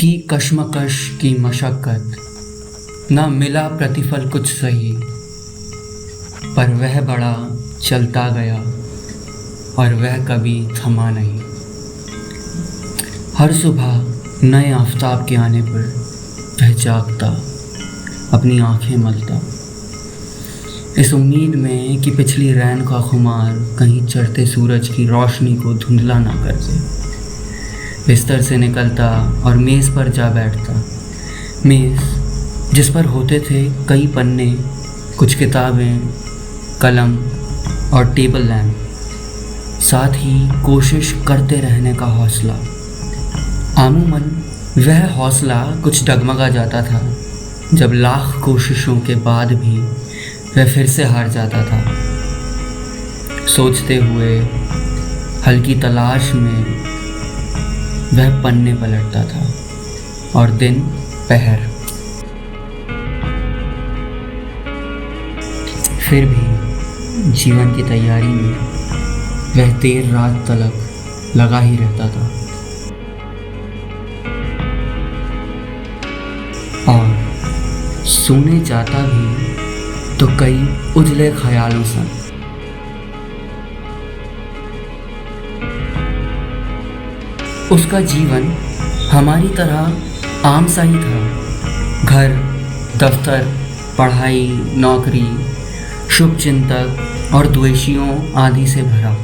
थी कश्मकश की मशक्कत, न मिला प्रतिफल कुछ सही, पर वह बड़ा चलता गया और वह कभी थमा नहीं। हर सुबह नए आफताब के आने पर वह जागता, अपनी आंखें मलता, इस उम्मीद में कि पिछली रैन का खुमार कहीं चढ़ते सूरज की रोशनी को धुंधला ना कर दे। बिस्तर से निकलता और मेज़ पर जा बैठता, मेज़ जिस पर होते थे कई पन्ने, कुछ किताबें, कलम और टेबल लैंप, साथ ही कोशिश करते रहने का हौसला। आमूमन वह हौसला कुछ डगमगा जाता था जब लाख कोशिशों के बाद भी वह फिर से हार जाता था। सोचते हुए, हल्की तलाश में वह पन्ने पलटता था और दिन पहर। फिर भी जीवन की तैयारी में वह देर रात तक लगा ही रहता था और सोने जाता भी तो कई उजले ख्यालों से। उसका जीवन हमारी तरह आम सा ही था, घर, दफ्तर, पढ़ाई, नौकरी, शुभचिंतक और द्वेषियों आदि से भरा।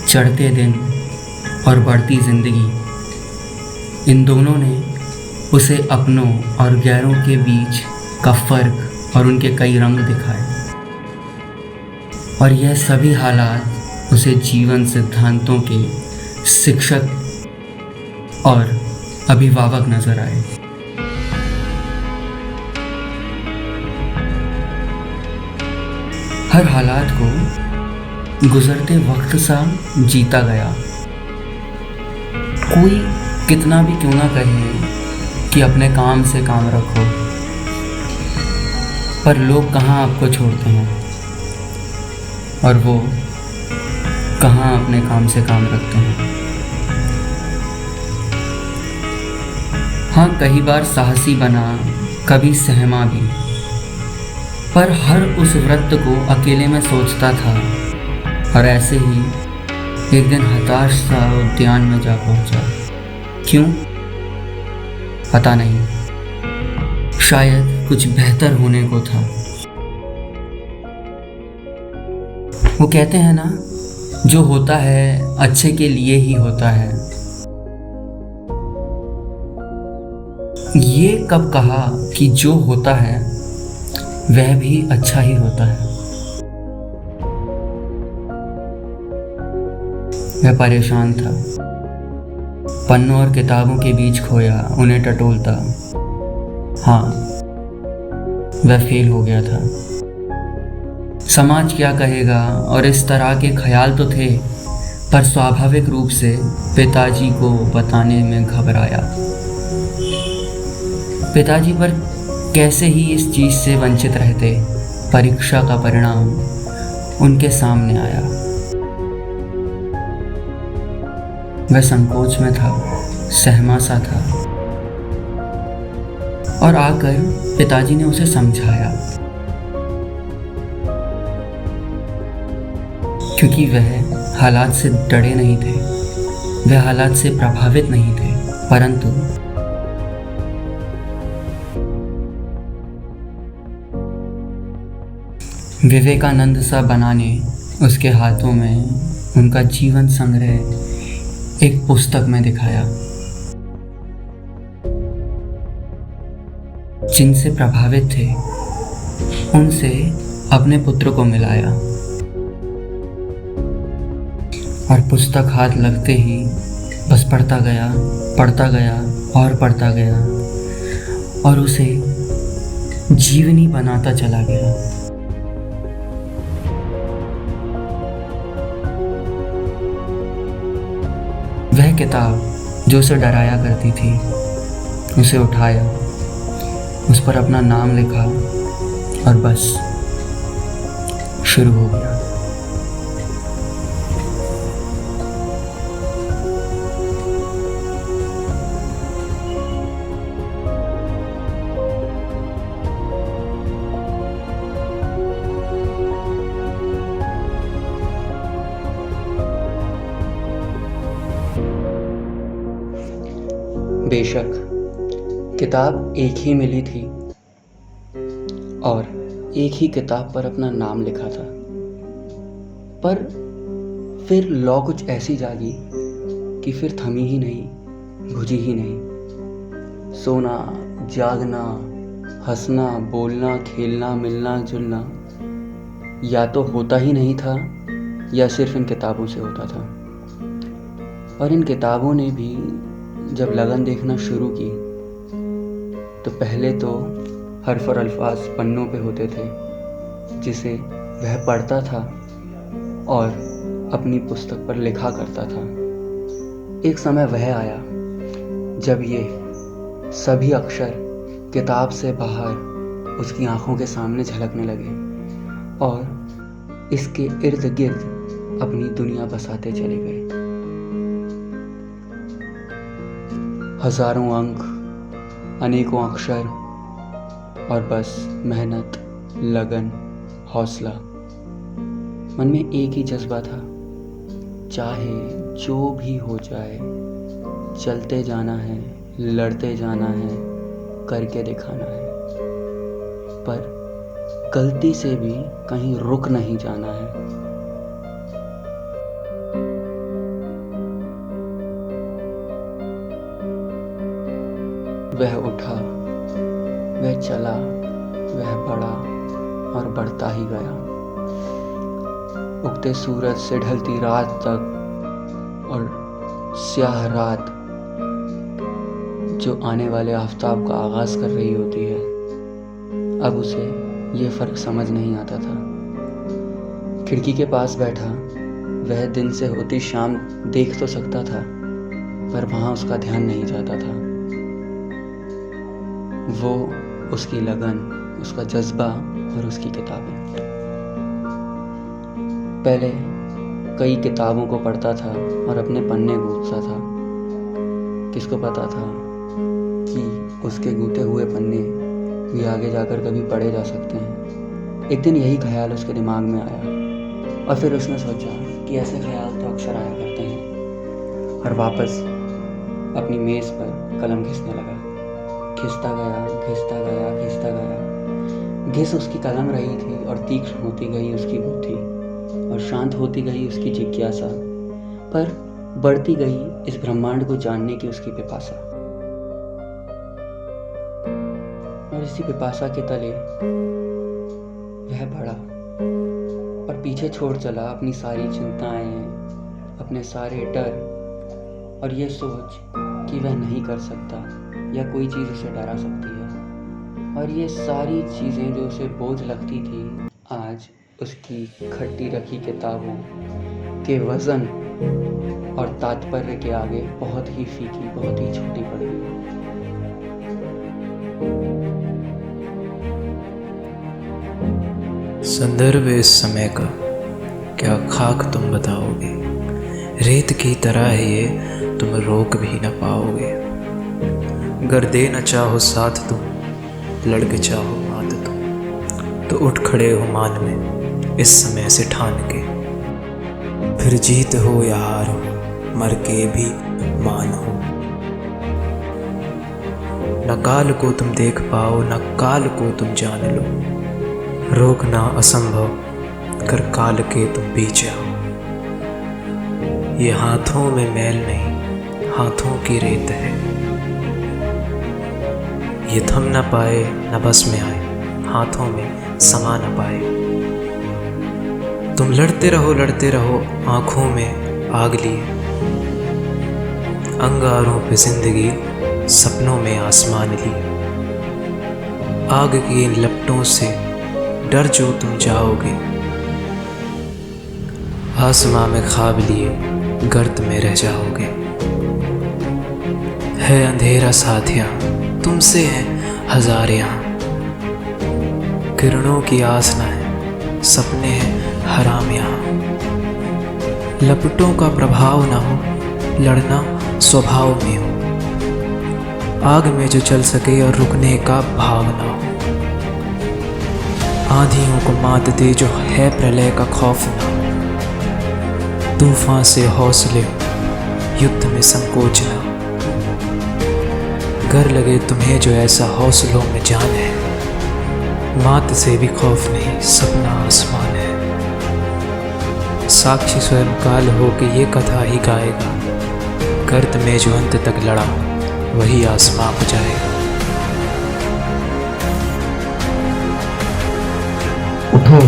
चढ़ते दिन और बढ़ती जिंदगी, इन दोनों ने उसे अपनों और गैरों के बीच का फर्क और उनके कई रंग दिखाए, और यह सभी हालात उसे जीवन सिद्धांतों के शिक्षक और अभिभावक नजर आए। हर हालात को गुजरते वक्त सा जीता गया। कोई कितना भी क्यों ना कहे कि अपने काम से काम रखो, पर लोग कहाँ आपको छोड़ते हैं और वो कहाँ अपने काम से काम रखते हैं। हाँ, कई बार साहसी बना, कभी सहमा भी, पर हर उस व्रत को अकेले में सोचता था और ऐसे ही एक दिन हताश सा उद्यान में जा पहुंचा। क्यों? पता नहीं, शायद कुछ बेहतर होने को था। वो कहते हैं ना, जो होता है अच्छे के लिए ही होता है। ये कब कहा कि जो होता है वह भी अच्छा ही होता है। वह परेशान था, पन्नों और किताबों के बीच खोया, उन्हें टटोलता। हाँ, वह फेल हो गया था। समाज क्या कहेगा और इस तरह के ख्याल तो थे, पर स्वाभाविक रूप से पिताजी को बताने में घबराया। पिताजी पर कैसे ही इस चीज़ से वंचित रहते। परीक्षा का परिणाम उनके सामने आया। वह संकोच में था, सहमा सा था, और आकर पिताजी ने उसे समझाया, क्योंकि वह हालात से डरे नहीं थे, वह हालात से प्रभावित नहीं थे, परंतु विवेकानंद सा बनाने उसके हाथों में उनका जीवन संग्रह एक पुस्तक में दिखाया। जिनसे प्रभावित थे उनसे अपने पुत्र को मिलाया, और पुस्तक हाथ लगते ही बस पढ़ता गया और पढ़ता गया, और उसे जीवनी बनाता चला गया। वह किताब जो उसे डराया करती थी, उसे उठाया, उस पर अपना नाम लिखा और बस शुरू हो गया। बेशक किताब एक ही मिली थी और एक ही किताब पर अपना नाम लिखा था, पर फिर लौ कुछ ऐसी जागी कि फिर थमी ही नहीं, बुझी ही नहीं। सोना, जागना, हंसना, बोलना, खेलना, मिलना जुलना या तो होता ही नहीं था या सिर्फ इन किताबों से होता था। और इन किताबों ने भी जब लगन देखना शुरू की तो पहले तो हर्फ और अल्फाज पन्नों पे होते थे जिसे वह पढ़ता था और अपनी पुस्तक पर लिखा करता था। एक समय वह आया जब ये सभी अक्षर किताब से बाहर उसकी आंखों के सामने झलकने लगे और इसके इर्द गिर्द अपनी दुनिया बसाते चले गए। हजारों अंक, अनेकों अक्षर और बस मेहनत, लगन, हौसला। मन में एक ही जज्बा था, चाहे जो भी हो जाए, चलते जाना है, लड़ते जाना है, करके दिखाना है, पर गलती से भी कहीं रुक नहीं जाना है। वह उठा, वह चला, वह बढ़ा और बढ़ता ही गया। उगते सूरज से ढलती रात तक और स्याह रात जो आने वाले आफताब का आगाज कर रही होती है, अब उसे ये फर्क समझ नहीं आता था। खिड़की के पास बैठा वह दिन से होती शाम देख तो सकता था, पर वहां उसका ध्यान नहीं जाता था। वो, उसकी लगन, उसका जज्बा और उसकी किताबें। पहले कई किताबों को पढ़ता था और अपने पन्ने गूंथता था। किसको पता था कि उसके गूंथे हुए पन्ने भी आगे जाकर कभी पढ़े जा सकते हैं। एक दिन यही ख्याल उसके दिमाग में आया और फिर उसने सोचा कि ऐसे ख्याल तो अक्सर आया करते हैं, और वापस अपनी मेज़ पर कलम घिसने लगा। घिसता गया, घिसता गया, घिसता गया। घिस उसकी कलम रही थी और तीक्ष्ण होती गई उसकी बुद्धि और शांत होती गई उसकी जिज्ञासा, पर बढ़ती गई इस ब्रह्मांड को जानने की उसकी पिपासा। और इसी पिपासा के तले वह बढ़ा और पीछे छोड़ चला अपनी सारी चिंताएं, अपने सारे डर और ये सोच कि वह नहीं कर सकता या कोई चीज़ उसे डरा सकती है। और ये सारी चीज़ें जो उसे बोझ लगती थी, आज उसकी खट्टी रखी किताबों के वज़न और तात्पर्य के आगे बहुत ही फीकी, बहुत ही छोटी पड़ गई। संदर्भ इस समय का क्या खाक तुम बताओगे, रेत की तरह है ये, तुम रोक भी न पाओगे। गर दे न चाहो साथ तुम, लड़के चाहो मात तुम, तो उठ खड़े हो मान में इस समय से ठान के। फिर जीत हो या हार हो, मर के भी मान हो। न काल को तुम देख पाओ, न काल को तुम जान लो, रोकना असंभव कर काल के तुम बीच आओ। ये हाथों में मैल नहीं, हाथों की रेत है, ये थम न पाए न बस में आए, हाथों में समा न पाए। तुम लड़ते रहो आंखों में आग लिए, अंगारों पे जिंदगी, सपनों में आसमान लिए। आग की इन लपटों से डर जो तुम जाओगे, आसमां में ख्वाब लिए गर्द में रह जाओगे। है अंधेरा साथिया, तुमसे है हजार यहाँ, किरणों की आस न है, सपने हैं हराम यहाँ। लपटों का प्रभाव न हो, लड़ना स्वभाव में हो, आग में जो चल सके और रुकने का भाव न हो। आंधियों को मात दे जो है प्रलय का खौफ न हो, तूफान से हौसले युद्ध में संकोच न हो। गर लगे तुम्हें जो ऐसा हौसलों में जान है, मात से भी खौफ नहीं, सपना आसमान है। साक्षी स्वयं काल हो के ये कथा ही गाएगा, गर्त में जो अंत तक लड़ा वही आसमां को जाएगा। उठो,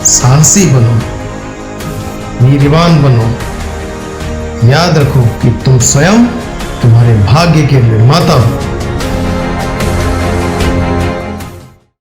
साहसी बनो, वीरवान बनो। याद रखो कि तुम स्वयं तुम्हारे भाग्य के निर्माता हो।